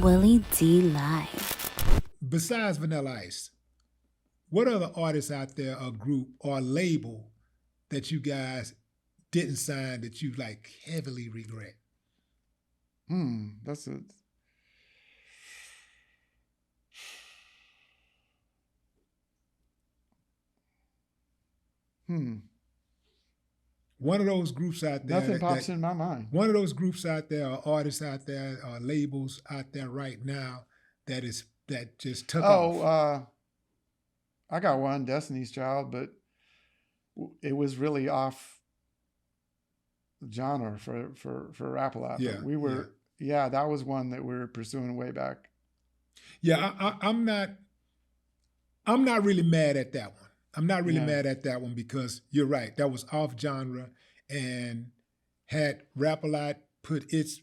Willie D Live. Besides Vanilla Ice, what other artists out there, or group or label that you guys didn't sign that you like heavily regret? That's a One of those groups out there. Nothing pops in my mind. One of those groups out there, or artists out there, or labels out there right now that just took off. I got one, Destiny's Child, but it was really off genre for rap a lot. Yeah, but we were, that was one that we were pursuing way back. Yeah, I'm not really mad at that one. I'm not really mad at that one because you're right. That was off genre, and had Rap-A-Lot put its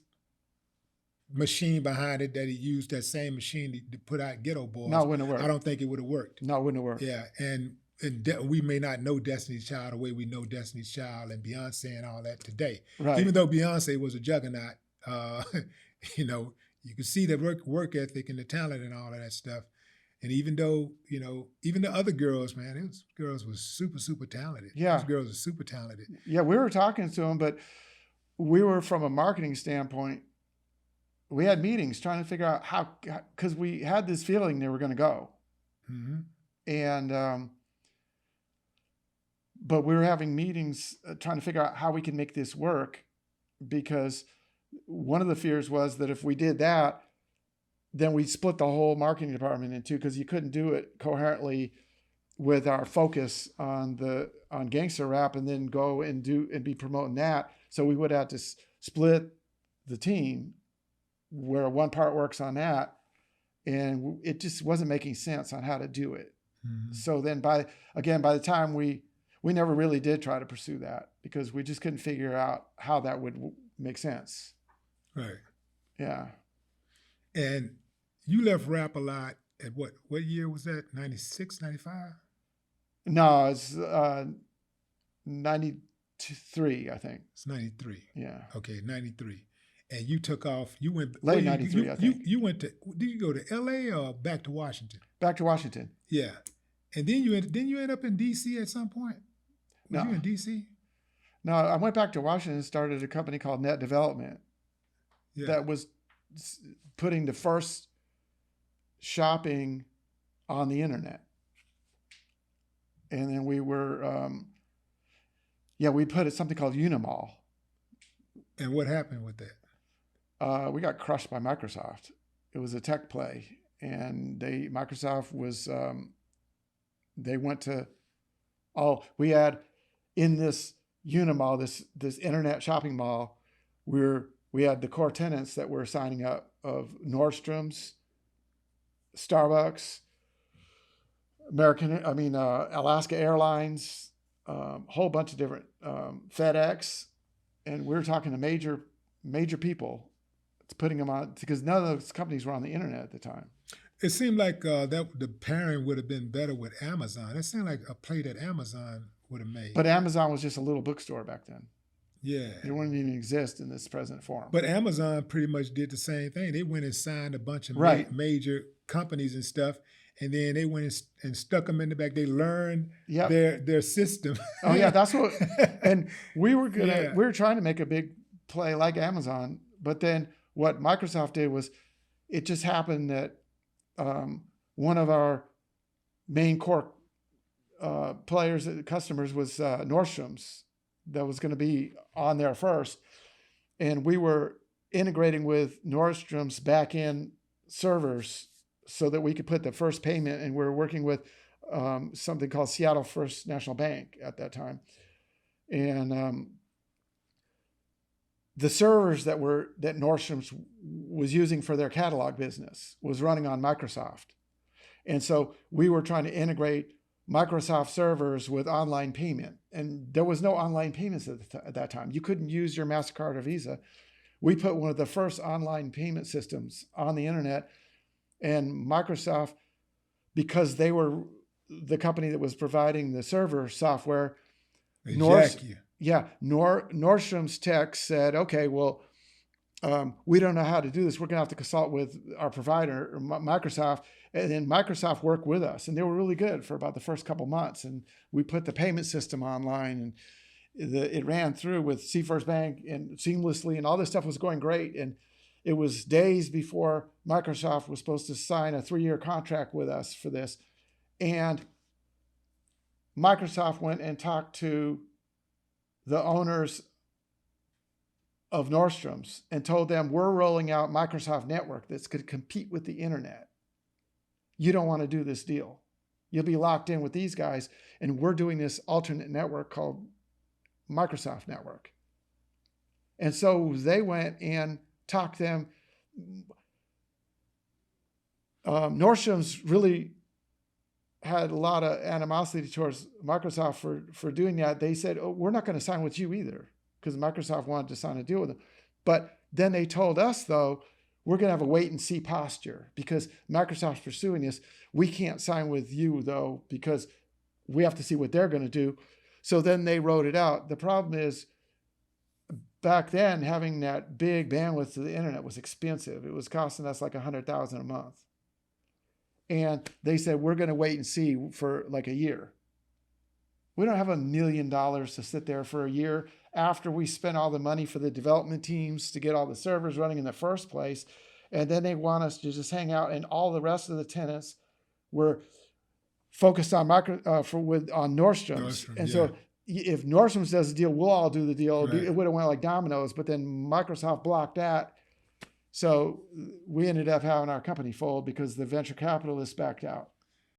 machine behind it, that he used that same machine to put out Ghetto Boys. No, it wouldn't have worked. I don't think it would have worked. No, it wouldn't have worked. Yeah, and we may not know Destiny's Child the way we know Destiny's Child and Beyonce and all that today. Right. Even though Beyonce was a juggernaut, you could see the work ethic and the talent and all of that stuff. And even though, even the other girls, man, those girls were super, super talented. Yeah. Those girls are super talented. Yeah, we were talking to them, but we were, from a marketing standpoint, we had meetings trying to figure out how, because we had this feeling they were going to go. Mm-hmm. And, but we were having meetings trying to figure out how we can make this work, because one of the fears was that if we did that, then we split the whole marketing department in two, because you couldn't do it coherently with our focus on gangster rap and then go and be promoting that. So we would have to split the team where one part works on that, and it just wasn't making sense on how to do it. Mm-hmm. So then by the time we never really did try to pursue that, because we just couldn't figure out how that would make sense. Right. Yeah. And you left Rap-A-Lot at what year was that? 96, 95? No, it's 93, I think. It's 93. Yeah. Okay, 93. And you took off. You went late 93, I think. You went to. Did you go to L.A. or back to Washington? Back to Washington. Yeah. And then you end up in D.C. at some point. Were you in D.C.? No, I went back to Washington and started a company called Net Development. Yeah. That was putting the first shopping on the internet. And then we were, we put something called Unimall. And what happened with that? We got crushed by Microsoft. It was a tech play, and Microsoft was, they went to, we had in this Unimall, this internet shopping mall, we had the core tenants that were signing up of Nordstrom's, Starbucks, Alaska Airlines, whole bunch of different, FedEx, and we were talking to major people, putting them on, because none of those companies were on the internet at the time. It seemed like that the pairing would have been better with Amazon. It seemed like a play that Amazon would have made. But Amazon was just a little bookstore back then. Yeah. It wouldn't even exist in this present form. But Amazon pretty much did the same thing. They went and signed a bunch of major companies and stuff, and then they went and stuck them in the back. They learned their system. Oh yeah, that's what. And we were we were trying to make a big play like Amazon, but then what Microsoft did was, it just happened that one of our main core customers was Nordstrom's, that was going to be on there first, and we were integrating with Nordstrom's back-end servers so that we could put the first payment, and we were working with something called Seattle First National Bank at that time, and the servers that Nordstrom's was using for their catalog business was running on Microsoft, and so we were trying to integrate Microsoft servers with online payment, and there was no online payments at that time. You couldn't use your MasterCard or Visa. We put one of the first online payment systems on the internet, and Microsoft, because they were the company that was providing the server software, Nordstrom's tech said, okay, well, we don't know how to do this. We're going to have to consult with our provider, Microsoft. And then Microsoft worked with us, and they were really good for about the first couple months. And we put the payment system online, and it ran through with C1st Bank and seamlessly, and all this stuff was going great. And it was days before Microsoft was supposed to sign a 3-year contract with us for this. And Microsoft went and talked to the owners of Nordstrom's and told them, we're rolling out Microsoft Network that's going to compete with the internet. You don't want to do this deal. You'll be locked in with these guys, and we're doing this alternate network called Microsoft Network. And so they went and talked them. Nordstrom's really had a lot of animosity towards Microsoft for doing that. They said, oh, we're not going to sign with you either, because Microsoft wanted to sign a deal with them. But then they told us, though, we're going to have a wait and see posture because Microsoft's pursuing this. We can't sign with you, though, because we have to see what they're going to do. So then they wrote it out. The problem is, back then, having that big bandwidth to the internet was expensive. It was costing us like $100,000 a month. And they said, we're going to wait and see for like a year. We don't have $1 million to sit there for a year after we spent all the money for the development teams to get all the servers running in the first place. And then they want us to just hang out, and all the rest of the tenants were focused on on Nordstrom's. And so if Nordstrom's does the deal, we'll all do the deal. Right. It would have went like dominoes, but then Microsoft blocked that. So we ended up having our company fold because the venture capitalists backed out.